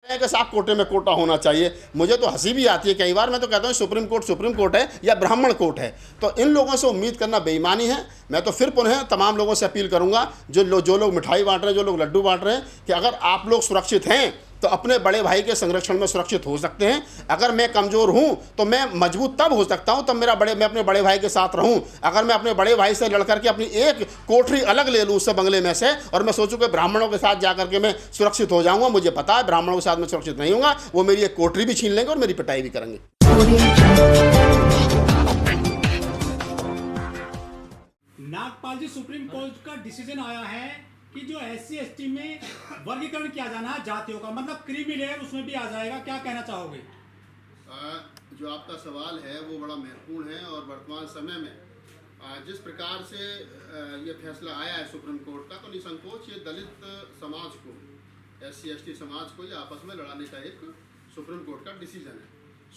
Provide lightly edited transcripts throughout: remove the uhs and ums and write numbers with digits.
के साथ कोटे में कोटा होना चाहिए। मुझे तो हंसी भी आती है कई बार, मैं तो कहता हूँ सुप्रीम कोर्ट है या ब्राह्मण कोर्ट है। तो इन लोगों से उम्मीद करना बेईमानी है। मैं तो फिर पुनः तमाम लोगों से अपील करूंगा, जो लोग मिठाई बांट रहे हैं, जो लोग लड्डू बांट रहे हैं, कि अगर आप लोग सुरक्षित हैं तो अपने बड़े भाई के संरक्षण में सुरक्षित हो सकते हैं। अगर मैं कमज़ोर हूं तो मैं मजबूत तब हो सकता हूं, तब मैं अपने बड़े भाई के साथ रहूं। अगर मैं अपने बड़े भाई से लड़ करके अपनी एक कोठरी अलग ले लूं उससे बंगले में से, और मैं सोचूं कि ब्राह्मणों के साथ जाकर के मैं सुरक्षित हो जाऊंगा, मुझे पता है ब्राह्मणों के साथ मैं सुरक्षित नहीं होऊंगा। वो मेरी एक कोठरी भी छीन लेंगे और मेरी पिटाई भी करेंगे। नागपाल जी, सुप्रीम कोर्ट का डिसीजन आया है कि जो SC ST में वर्गीकरण किया जाना है जातियों का, मतलब क्रीमी लेयर उसमें भी आ जाएगा। क्या कहना चाहोगे? जो आपका सवाल है वो बड़ा महत्वपूर्ण है, और वर्तमान समय में जिस प्रकार से ये फैसला आया है सुप्रीम कोर्ट का, तो निसंकोच ये दलित समाज को, SC ST समाज को ये आपस में लड़ाने का एक सुप्रीम कोर्ट का डिसीजन है।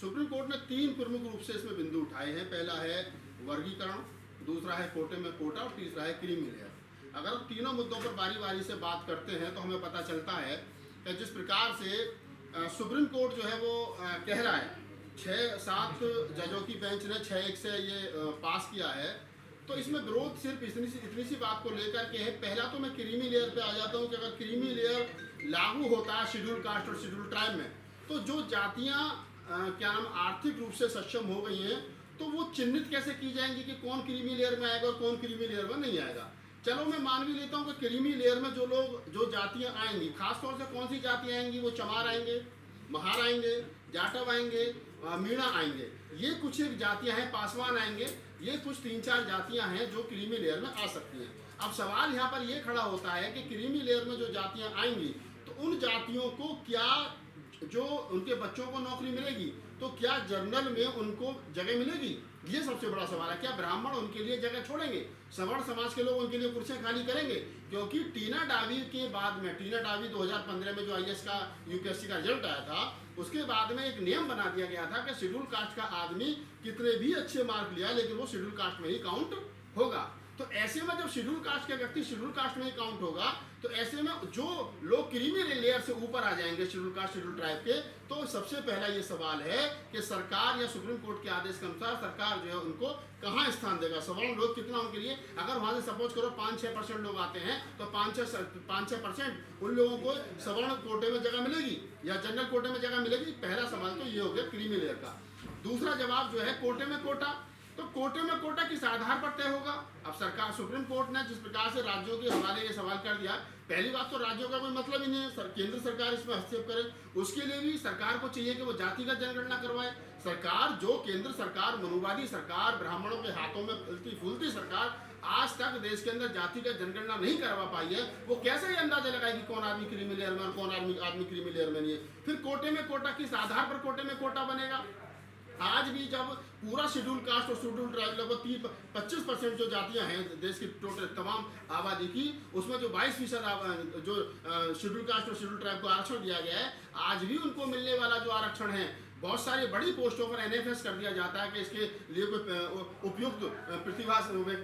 सुप्रीम कोर्ट ने 3 प्रमुख रूप से इसमें बिंदु उठाए हैं। पहला है वर्गीकरण, दूसरा है कोटे में कोटा, और तीसरा है क्रीमी लेयर। अगर हम तीनों मुद्दों पर बारी बारी से बात करते हैं तो हमें पता चलता है कि जिस प्रकार से सुप्रीम कोर्ट जो है वो कह रहा है, 6-7 जजों की बेंच ने 6-1 से ये पास किया है, तो इसमें विरोध सिर्फ इतनी सी बात को लेकर के है। पहला तो मैं क्रीमी लेयर पे आ जाता हूँ कि अगर क्रीमी लेयर लागू होता है शेड्यूल कास्ट और शेड्यूल ट्राइब में, तो जो जातियाँ क्या नाम आर्थिक रूप से सक्षम हो गई हैं, तो वो चिन्हित कैसे की जाएंगी कि कौन क्रीमी लेयर में आएगा और कौन क्रीमी लेयर में नहीं आएगा। चलो मैं मान भी लेता हूँ कि क्रीमी लेयर में जो जातियाँ आएंगी, खासतौर से कौन सी जातियाँ आएंगी, वो चमार आएंगे, महार आएंगे, जाटव आएंगे, मीणा आएंगे, ये कुछ एक जातियाँ हैं, पासवान आएंगे, ये कुछ 3-4 जातियाँ हैं जो क्रीमी लेयर में आ सकती हैं। अब सवाल यहाँ पर ये खड़ा होता है कि क्रीमी लेयर में जो जातियाँ आएंगी, तो उन जातियों को क्या, जो उनके बच्चों को नौकरी मिलेगी, तो क्या जर्नल में उनको जगह मिलेगी? ये सबसे बड़ा सवाल है। क्या ब्राह्मण उनके लिए जगह छोड़ेंगे? सवर्ण समाज के लोग उनके लिए कुर्सियां खाली करेंगे? क्योंकि टीना डावी के बाद में, टीना डावी 2015 में जो IAS का UPSC का रिजल्ट आया था, उसके बाद में एक नियम बना दिया गया था कि शेड्यूल कास्ट का आदमी कितने भी अच्छे मार्क लिया, लेकिन वो शेड्यूल कास्ट में ही काउंट होगा। तो ऐसे में जब शेड्यूल कास्ट का व्यक्ति शेड्यूल कास्ट में ही काउंट होगा, तो ऐसे में जो लोग क्रीमी लेयर से ऊपर आ जाएंगे शेड्यूल कास्ट शेड्यूल ट्राइब के, तो सबसे पहला ये सवाल है कि सरकार या सुप्रीम कोर्ट के आदेश के अनुसार सरकार जो है उनको कहाँ स्थान देगा। सवर्ण लोग कितना उनके लिए, अगर वहां से सपोज करो 5-6% लोग आते हैं, तो 5-6% उन लोगों को सवर्ण कोटे में जगह मिलेगी या जनरल कोटे में जगह मिलेगी? पहला सवाल तो ये हो गया क्रीमी लेयर का। दूसरा जवाब जो है कोटे में कोटा, तो कोटे में कोटा किस आधार पर तय होगा? अब सरकार, सुप्रीम कोर्ट ने जिस प्रकार से राज्यों के हवाले ये सवाल कर दिया, पहली बात तो राज्यों का कोई मतलब ही नहीं है केंद्र सरकार इसमें हस्तक्षेप करे। उसके लिए भी सरकार को चाहिए कि वो जातिगत जनगणना करवाए। सरकार, जो केंद्र सरकार, मनुवादी सरकार, ब्राह्मणों के हाथों में फलती फूलती सरकार, आज तक देश के अंदर जातिगत जनगणना नहीं करवा पाई है, वो कैसे ये अंदाजा लगाएगी कौन आदमी क्रीमी लेयर में और कौन आदमी क्रीमी लेयर में नहीं है? फिर कोटे में कोटा किस आधार पर कोटे में कोटा बनेगा? आज भी जब पूरा शेड्यूल कास्ट और शेड्यूल ट्राइब लगभग 25% जो जातियां हैं देश की टोटल तमाम आबादी की, उसमें जो 22% जो शेड्यूल कास्ट और शेड्यूल ट्राइब को आरक्षण दिया गया है, आज भी उनको मिलने वाला जो आरक्षण है, बहुत सारी बड़ी पोस्टों पर NFS कर दिया जाता है कि इसके लिए कोई उपयुक्त प्रतिभा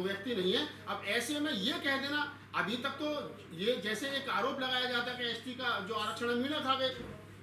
व्यक्ति नहीं है। अब ऐसे में ये कह देना, अभी तक तो ये जैसे एक आरोप लगाया जाता है कि ST का जो आरक्षण है मीणा खा गए,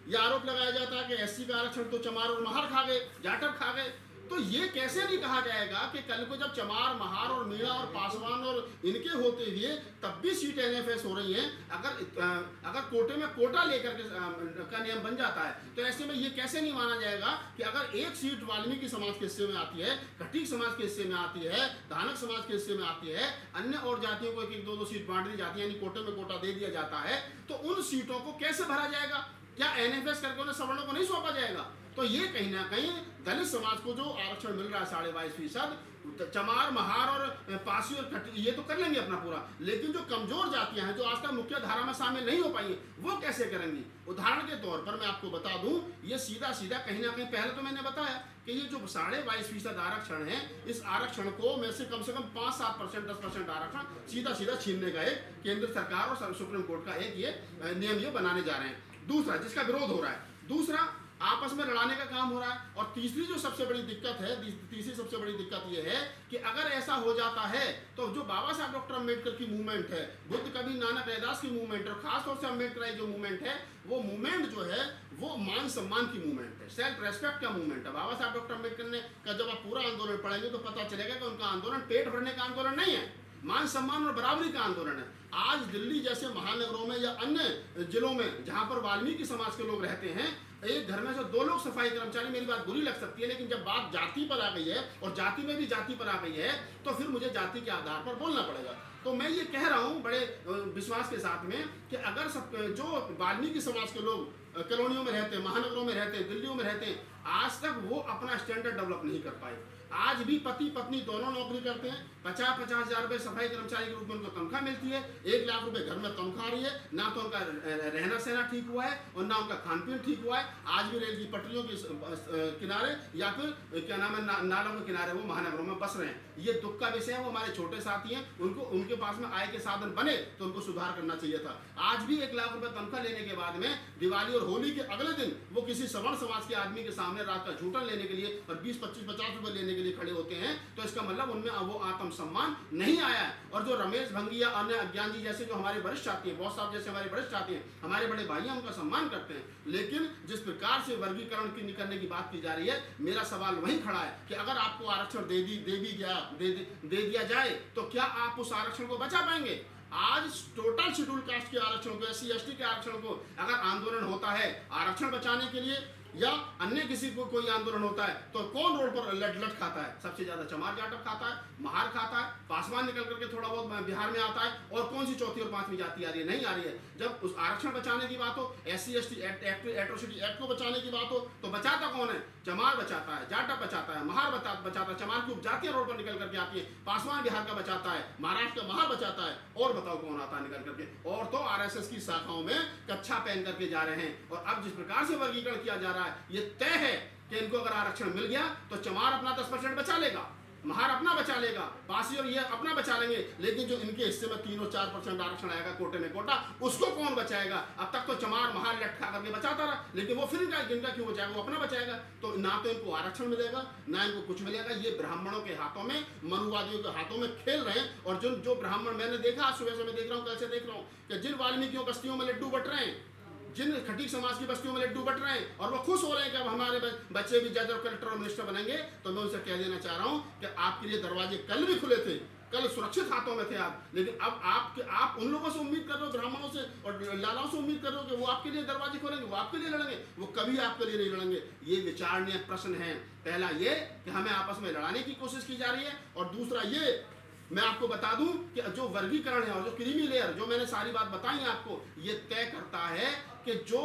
यह आरोप लगाया जाता है कि SC का आरक्षण तो चमार और महार खा गए, जाटव खा गए। तो ये कैसे नहीं कहा जाएगा कि कल को जब चमार, महार और मीणा और पासवान और इनके होते हुए तब भी सीट NFS हो रही हैं, अगर कोटे में कोटा लेकर के का नियम बन जाता है, तो ऐसे में ये कैसे नहीं माना जाएगा कि अगर एक सीट वाल्मीकि समाज के हिस्से में आती है, खटीक समाज के हिस्से में आती है, धानक समाज के हिस्से में आती है, अन्य और जातियों को 1-1, 2-2 सीट बांट दी जाती है, यानी कोटे में कोटा दे दिया जाता है, तो उन सीटों को कैसे भरा जाएगा? क्या NFS करके उन्हें सवर्णों को नहीं सौंपा जाएगा? तो ये कहीं ना कहीं दलित समाज को जो आरक्षण मिल रहा है 22.5%, चमार, महार और पासी और खट्टी ये तो कर लेंगे अपना पूरा, लेकिन जो कमजोर जातियां हैं जो आज तक मुख्य धारा में शामिल नहीं हो पाई, वो कैसे करेंगी? उदाहरण के तौर पर मैं आपको बता दूं, ये सीधा सीधा कहीं ना कहीं, पहले तो मैंने बताया कि ये जो 22.5% आरक्षण है, इस आरक्षण को में से कम 5-7%, 10% आरक्षण सीधा सीधा छीनने का एक केंद्र सरकार और सुप्रीम कोर्ट का एक ये नियम ये बनाने जा रहे हैं। दूसरा जिसका विरोध हो रहा है, दूसरा आपस में लड़ाने का काम हो रहा है। और तीसरी जो सबसे बड़ी दिक्कत है, तीसरी सबसे बड़ी दिक्कत यह है कि अगर ऐसा हो जाता है तो जो बाबा साहब डॉक्टर अम्बेडकर की मूवमेंट है, बुद्ध कबीर नानक रैदास की मूवमेंट और खासतौर से अम्बेडकर जो मूवमेंट है, वो मूवमेंट जो है मान सम्मान की मूवमेंट है, सेल्फ रेस्पेक्ट का मूवमेंट है। बाबा साहब डॉक्टर अम्बेडकर ने का जब आप पूरा आंदोलन पढ़ेंगे तो पता चलेगा कि उनका आंदोलन पेट भरने का आंदोलन नहीं है, मान सम्मान और बराबरी का आंदोलन है। आज दिल्ली जैसे महानगरों में या अन्य जिलों में जहां पर वाल्मीकि समाज के लोग रहते हैं, एक घर में से 2 लोग सफाई कर्मचारी, मेरी बात बुरी लग सकती है, लेकिन जब बात जाति पर आ गई है और जाति में भी जाति पर आ गई है तो फिर मुझे जाति के आधार पर बोलना पड़ेगा। तो मैं ये कह रहा हूँ बड़े विश्वास के साथ में कि अगर सब जो वाल्मीकि समाज के लोग कॉलोनियों में रहते हैं, महानगरों में रहते हैं, दिल्लियों में रहते हैं, आज तक वो अपना स्टैंडर्ड डेवलप नहीं कर पाए। आज भी पति पत्नी दोनों नौकरी करते हैं, 50-50 हज़ार रुपये सफाई कर्मचारी के रूप में उनको तनख्वाह मिलती है, 1 लाख रुपए घर में तनख्वाह आ रही है, ना तो उनका रहना सहना ठीक हुआ है और ना उनका खान पीन ठीक हुआ है। आज भी रेल की पटरियों के किनारे या फिर क्या नाम है नालों के किनारे वो महानगरों में बस रहे हैं। ये दुख का विषय है। वो हमारे छोटे साथी हैं, उनको उनके पास में आय के साधन बने तो उनको सुधार करना चाहिए था। आज भी 1 लाख रुपए तनख्वाह लेने के बाद में दिवाली और होली के अगले दिन वो किसी सवर्ण समाज के आदमी के सामने रात का झूठन लेने के लिए और 20-25-50 रुपए लेने के लिए खड़े होते हैं, तो इसका मतलब उनमें वो आत्मसम्मान नहीं आया है। और जो रमेश भंगी या अन्य अज्ञान जी जैसे जो हमारे वरिष्ठ साथी हैं, बॉस साहब जैसे हमारे वरिष्ठ साथी हैं, हमारे बड़े भाई उनका सम्मान करते हैं, लेकिन जिस प्रकार से वर्गीकरण की करने की बात की जा रही है, मेरा सवाल वहीं खड़ा है कि अगर आपको आरक्षण दे दिया जाए तो क्या आप उस आरक्षण को बचा पाएंगे? आज टोटल शेड्यूल कास्ट के आरक्षण को, SC/ST के आरक्षण को अगर आंदोलन होता है आरक्षण बचाने के लिए या अन्य किसी को कोई आंदोलन होता है तो कौन रोड पर लट खाता है? सबसे ज्यादा चमार जाटव खाता है, महार खाता है, पासवान निकल करके थोड़ा बहुत बिहार में आता है, और कौन सी चौथी और पांचवी जाति आ रही है? नहीं आ रही है। जब उस आरक्षण बचाने की बात हो, SC/ST एट्रोसिटी एक्ट को बचाने की बात हो तो बचाता कौन है? चमार बचाता है, जाटव बचाता है, महार बचाता है, चमार की उपजातियां रोड पर निकल करके आती है, पासवान बिहार का बचाता है, महाराष्ट्र का महार बचाता है, और बताओ कौन आता है निकल करके? और तो RSS की शाखाओं में कच्छा पहन करके जा रहे हैं। और अब जिस प्रकार से वर्गीकरण किया जा रहा है, ये तय है कि इनको अगर आरक्षण मिल गया तो चमार अपना 10% बचा लेगा, महार अपना बचा लेगा, पासी और ये अपना बचा लेंगे, लेकिन जो इनके हिस्से में 3 और 4% आरक्षण आएगा कोटे में कोटा, उसको कौन बचाएगा? अब तक तो चमार महार लटका करके बचाता रहा, लेकिन वो फिर इनका क्यों बचाएगा? वो अपना बचाएगा। तो ना तो इनको आरक्षण मिलेगा ना इनको कुछ मिलेगा। ये ब्राह्मणों के हाथों में, मनुवादियों के हाथों में खेल रहे हैं। और जो ब्राह्मण मैंने देखा, सुबह से मैं देख रहा हूँ, कल से देख रहा हूँ कि जिन वाल्मीकियों बस्तियों में लड्डू बट रहे हैं, जिन खटीक समाज की बस्तियों में लड्डू बट रहे हैं, और वो खुश हो रहे हैं कि अब हमारे बच्चे भी जज और कलेक्टर और मिनिस्टर बनेंगे, तो मैं उनसे कह देना चाह रहा हूं कि आपके लिए दरवाजे कल भी खुले थे, कल सुरक्षित हाथों में थे आप, लेकिन अब आप उन लोगों से उम्मीद कर रहे हो, ब्राह्मणों से और लालाओं से उम्मीद कर रहे हो कि वो आपके लिए दरवाजे खोलेंगे, वो आपके लिए लड़ेंगे। वो कभी आपके लिए नहीं लड़ेंगे। ये विचारणीय प्रश्न है। पहला ये कि हमें आपस में लड़ाने की कोशिश की जा रही है, और दूसरा ये मैं आपको बता दूं कि जो वर्गीकरण है और जो क्रीमी लेयर, जो मैंने सारी बात बताई आपको, ये तय करता है कि जो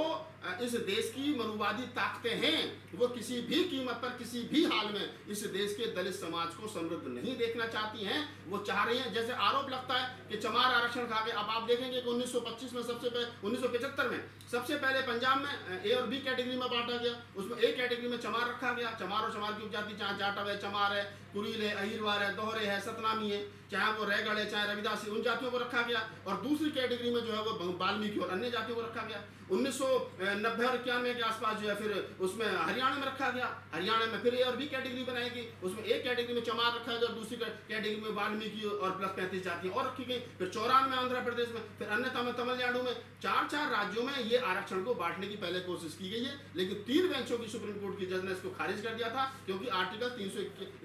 इस देश की मनुवादी ताकतें हैं वो किसी भी कीमत पर, किसी भी हाल में इस देश के दलित समाज को समृद्ध नहीं देखना चाहती हैं। वो चाह रही हैं, जैसे आरोप लगता है कि चमार आरक्षण खा के, अब आप देखेंगे कि 1925 में 1975 में सबसे पहले पंजाब में A और B कैटेगरी में बांटा गया। उसमें A कैटेगरी में चमार रखा गया, चमार और चमार की उपजाति, चाहे जाटव है, चमार है, कुरील है, अहिरवार है, दोहरे है, सतनामी है, चाहे वो रैगढ़ है, चाहे रविदासी, उन जातियों को रखा गया। और दूसरी कैटेगरी में जो है वो वाल्मीकि और अन्य जातियों को रखा गया। 1990 और 91 के आसपास जो है फिर उसमें हरियाणा में रखा गया। हरियाणा में फिर A और B कैटेगरी बनाएगी, उसमें एक कैटेगरी में चमार रखा गया और दूसरी कैटेगरी में वाल्मीकि और प्लस 35 जातियां और रखी गई। फिर 94 में आंध्र प्रदेश में, फिर अन्य तमिलनाडु में, 4 राज्यों में ये आरक्षण को बांटने की पहले कोशिश की गई है, लेकिन 3 बेंचों की सुप्रीम कोर्ट की जज ने इसको खारिज कर दिया था, क्योंकि आर्टिकल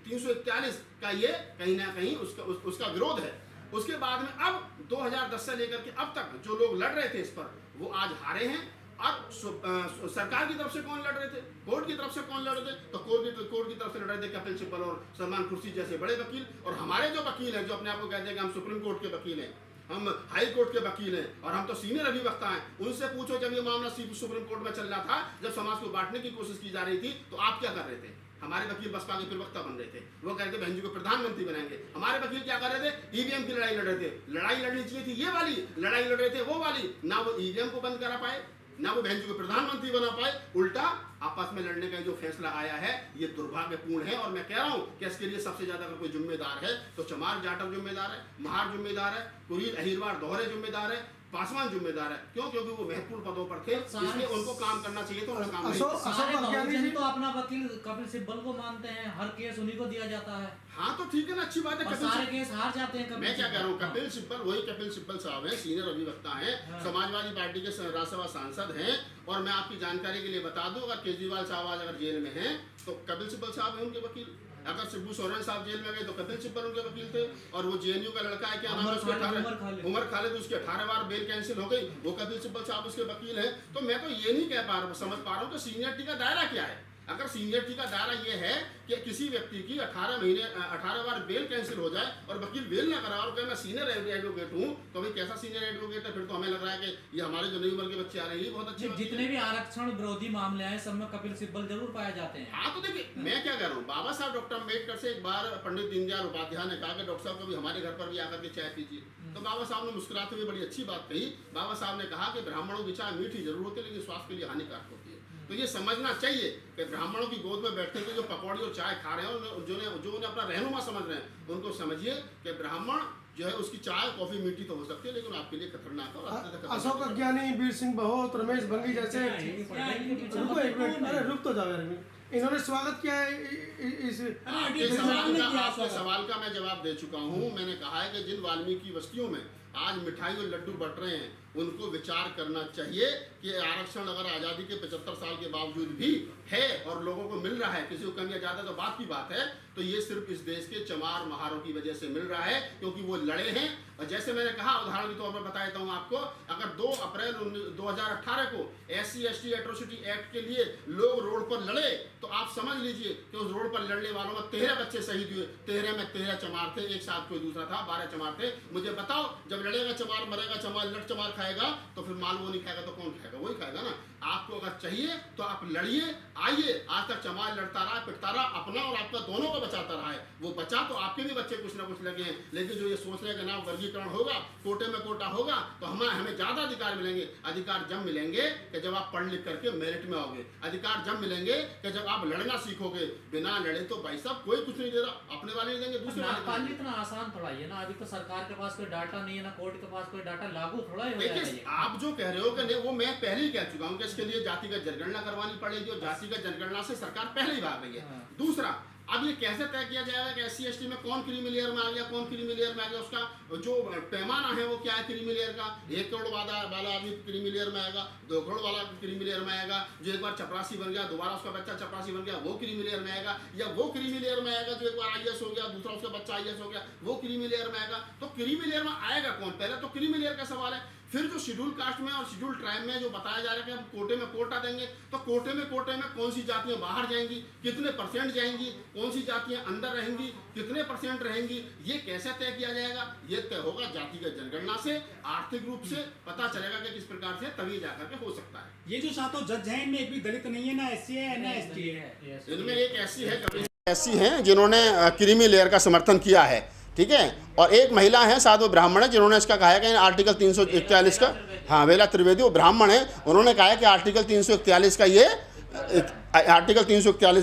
341 का ये कहीं ना कहीं उसका विरोध है। उसके बाद में अब 2010 से लेकर के अब तक जो लोग लड़ रहे थे इस पर, वो आज हारे हैं। अब सरकार की तरफ से कौन लड़ रहे थे, कोर्ट की तरफ से कौन लड़ रहे थे? तो कोर्ट की तरफ से लड़ रहे थे कपिल सिब्बल और सलमान खुर्शीद जैसे बड़े वकील। और हमारे जो वकील हैं, जो अपने आप को कहते हैं कि हम सुप्रीम कोर्ट के वकील हैं, हम हाई कोर्ट के वकील हैं और हम तो सीनियर अधिवक्ता हैं, उनसे पूछो जब ये मामला सुप्रीम कोर्ट में चल रहा था, जब समाज को बांटने की कोशिश की जा रही थी, तो आप क्या कर रहे थे? हमारे वकील बसपा के प्रवक्ता बन रहे थे, वो कहते थे बहन जी को प्रधानमंत्री बनाएंगे। हमारे वकील क्या कर रहे थे? ईवीएम की लड़ाई लड़ रहे थे। लड़ाई लड़नी चाहिए थी ये वाली, लड़ाई लड़ रहे थे वो वाली। ना वो ईवीएम को बंद करा पाए, ना वो बहन जी को प्रधानमंत्री बना पाए, उल्टा आपस में लड़ने का जो फैसला आया है ये दुर्भाग्यपूर्ण है। और मैं कह रहा हूं कि इसके लिए सबसे ज्यादा अगर कोई जिम्मेदार है तो चमार जाटव जिम्मेदार है, महार जिम्मेदार है, कुरील अहिरवार दोहरे जिम्मेदार है, पासवान जिम्मेदार है। क्यों? क्योंकि वो महत्वपूर्ण पदों पर थे, इसलिए उनको काम करना चाहिए, तो उन्होंने काम नहीं किया। सारे बहुजन तो अपना वकील कपिल सिब्बल को मानते हैं, हर केस उन्हीं को दिया जाता है। हाँ तो ठीक है ना, अच्छी बात है। सारे केस हार जाते हैं। मैं क्या कह रहा हूँ, कपिल सिब्बल वही कपिल सिब्बल साहब हैं, सीनियर अभिवक्ता हैं, समाजवादी पार्टी के राज्यसभा सांसद हैं। और मैं आपकी जानकारी के लिए बता दूं, अगर केजरीवाल साहब आज अगर जेल में हैं तो कपिल सिब्बल साहब हैं उनके वकील। अगर शिबू सोरेन साहब जेल में गए तो कपिल सिब्बल उनके वकील थे। और वो जेएनयू का लड़का है, क्या नाम है उसका, उमर खालिद, उसके 18 बार बेल कैंसिल हो गई, वो कपिल सिब्बल साहब उसके वकील हैं। तो मैं तो ये नहीं समझ पा रहा हूँ कि सीनियरिटी का दायरा क्या है। अगर सीनियरिटी का दायरा ये है कि किसी व्यक्ति की 18 बार बेल कैंसिल हो जाए और वकील बेल ना करा और कहे मैं सीनियर एडवोकेट हूँ, तो भाई कैसा सीनियर एडवोकेट है? फिर तो हमें लग रहा है कि ये हमारे जो नई उम्र के बच्चे आ रहे हैं बहुत अच्छे। जितने भी आरक्षण विरोधी मामले हैं सब में कपिल सिब्बल जरूर पाए जाते हैं। हाँ तो देखिए, मैं क्या कह रहा हूँ, बाबा साहब डॉक्टर अम्बेडकर से एक बार पंडित दीनदयाल उपाध्याय ने कहा कि डॉक्टर साहब कभी हमारे घर पर भी आकर के चाय पीजिए। तो बाबा साहब ने मुस्कुराते हुए बड़ी अच्छी बात कही। बाबा साहब ने कहा कि ब्राह्मणों की चाय मीठी जरूर होती है, लेकिन स्वास्थ्य के लिए हानिकारक होती है। तो ये समझना चाहिए कि ब्राह्मणों की गोद में बैठते हुए जो पकौड़ी और चाय खा रहे हैं, जो उन्हें अपना रहनुमा समझ रहे हैं, उनको समझिए कि ब्राह्मण जो है उसकी चाय कॉफी मीठी तो हो सकती है, लेकिन आपके लिए खतरनाक है। अशोक अज्ञानी, वीर सिंह बहोत, रमेश भंगी जैसे रुक तो जाओ यार, इन्होंने स्वागत किया है इस आपके सवाल का मैं जवाब दे चुका हूँ। मैंने कहा है कि जिन वाल्मीकि बस्तियों में आज मिठाई और लड्डू बट रहे हैं, उनको विचार करना चाहिए कि आरक्षण अगर आज़ादी के 75 साल के बावजूद भी है और लोगों को मिल रहा है, किसी को कम या ज़्यादा तो बात की बात है, तो ये सिर्फ इस देश के चमार महारों की वजह से मिल रहा है, क्योंकि वो लड़े हैं। और जैसे मैंने कहा, उदाहरण के तौर पर बता देता हूँ आपको, अगर 2 अप्रैल 2018 को SC/ST एट्रोसिटी एक्ट के लिए लोग रोड पर लड़े, तो आप समझ लीजिए कि उस रोड पर लड़ने वालों में 13 बच्चे शहीद हुए। 13 में 13 चमार थे, एक साथ कोई दूसरा था, 12 चमार थे। मुझे बताओ, जब लड़ेगा चमार, मरेगा चमार, लड़ चमार खाएगा, तो फिर माल वो नहीं खाएगा तो कौन खाएगा? वही खाएगा ना। आपको अगर चाहिए तो आप लड़िए, आइए। आज तक चमार लड़ता रहा, पिटता रहा, अपना और आपका दोनों को बचाता रहा है। वो बचा तो आपके भी बच्चे कुछ ना कुछ लगे हैं, लेकिन जो ये सोच रहे हैं कि ना वर्गीकरण होगा, कोटे में कोटा होगा, तो हमें ज्यादा अधिकार मिलेंगे। अधिकार जब मिलेंगे कि जब आप पढ़ लिख करके मेरिट में आओगे। अधिकार जब मिलेंगे कि जब आप लड़ना सीखोगे। बिना लड़े तो भाई साहब कोई कुछ नहीं दे रहा, अपने वाले नहीं देंगे, दूसरे वाले। इतना आसान थोड़ा ही है ना, अभी तो सरकार के पास कोई डाटा नहीं है ना, कोर्ट के पास कोई डाटा लागू थोड़ा ही हो जाएगा। देखिए, आप जो कह रहे हो कि नहीं, वो मैं पहले ही कह चुका हूँ कि इसके लिए जातिगत जनगणना करवानी पड़ेगी, और जातिगत जनगणना से सरकार पहले ही भाग रही है। दूसरा, अब ये कैसे तय किया जाएगा कि SC/ST में कौन क्रीमी लेयर में आ गया, कौन क्रीमी लेयर में आ गया? उसका जो पैमाना है वो क्या है क्रीमी लेयर का? 1 करोड़ वाला आदमी क्रीमी लेयर में आएगा, 2 करोड़ वाला क्रीमी लेयर में आएगा, जो एक बार चपरासी बन गया, दोबारा उसका बच्चा चपरासी बन गया, वो क्रीमी लेयर में आएगा, या वो क्रीमी लेयर में आएगा जो एक बार IAS हो गया, दूसरा उसका बच्चा IAS हो गया, वो क्रीमी लेयर में आएगा? तो क्रीमी लेयर में आएगा कौन? पहले तो क्रीमी लेयर का सवाल है। फिर जो शेड्यूल कास्ट में और शेड्यूल ट्राइब में जो बताया जा रहा है कि हम कोटे में कोटा देंगे, तो कोटे में कौन सी जातियां बाहर जाएंगी, कितने % जाएंगी, कौन सी जातियां अंदर रहेंगी, कितने % रहेंगी, ये कैसे तय किया जाएगा? ये तय होगा जातिगत जनगणना से, आर्थिक रूप से पता चलेगा कि किस प्रकार से, तभी जाकर के हो सकता है। ये जो 7 जज हैं, इनमें एक भी दलित नहीं है, ना SC है ना ST है। इनमें एक ऐसी हैं जिन्होंने क्रीमी लेयर का समर्थन किया है, ठीक है, और एक महिला है, शायद वो ब्राह्मण है, जिन्होंने इसका कहा है कि आर्टिकल 341 का, हाँ, बेला त्रिवेदी, वो ब्राह्मण है, उन्होंने कहा है कि आर्टिकल 341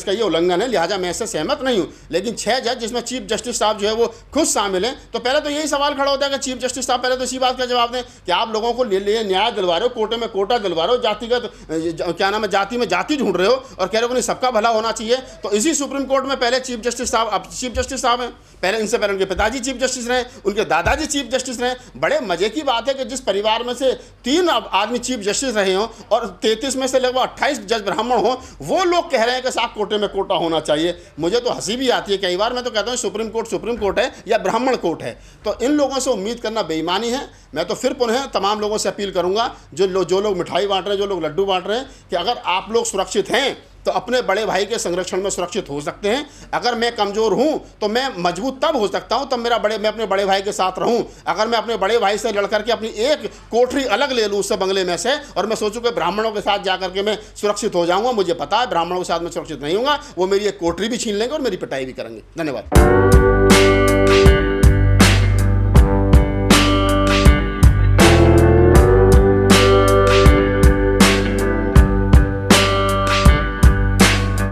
का ये उल्लंघन है, लिहाजा मैं इससे सहमत नहीं हूँ। लेकिन 6 जज, जिसमें चीफ जस्टिस साहब जो है वो खुद शामिल हैं, तो पहले तो यही सवाल खड़ा होता है कि चीफ जस्टिस साहब पहले तो इसी बात का जवाब दें कि आप लोगों को लिए न्याय दिलवा रहे हो, कोटे में कोटा दिलवा रहे हो, जातिगत क्या नाम है, जाति में जाति ढूंढ रहे हो, और कह रहे हो नहीं सबका भला होना चाहिए। तो इसी सुप्रीम कोर्ट में पहले चीफ जस्टिस साहब, अब चीफ जस्टिस साहब हैं, पहले इनसे पहले उनके पिताजी चीफ जस्टिस रहे, उनके दादाजी चीफ जस्टिस रहे। बड़े मजे की बात है कि जिस परिवार में से 3 आदमी चीफ जस्टिस रहे हों और 33 में से लगभग 28 जज ब्राह्मण हों, वो लोग कह रहे हैं कि साहब कोटे में कोटा होना चाहिए। मुझे तो हंसी भी आती है कई बार, मैं तो कहता हूँ सुप्रीम कोर्ट है या ब्राह्मण कोर्ट है। तो इन लोगों से उम्मीद करना बेईमानी है। मैं तो फिर पुनः तमाम लोगों से अपील करूँगा, जो लोग मिठाई बांट रहे हैं, जो लोग लड्डू बांट रहे हैं, कि अगर आप लोग सुरक्षित हैं तो अपने बड़े भाई के संरक्षण में सुरक्षित हो सकते हैं। अगर मैं कमज़ोर हूं तो मैं मजबूत तब हो सकता हूं, तब मैं अपने बड़े भाई के साथ रहूं। अगर मैं अपने बड़े भाई से लड़ करके अपनी एक कोठरी अलग ले लूं उससे बंगले में से, और मैं सोचूं कि ब्राह्मणों के साथ जा करके मैं सुरक्षित हो जाऊंगा, मुझे पता है ब्राह्मणों के साथ मैं सुरक्षित नहीं होऊंगा। वो मेरी एक कोठरी भी छीन लेंगे और मेरी पिटाई भी करेंगे। धन्यवाद।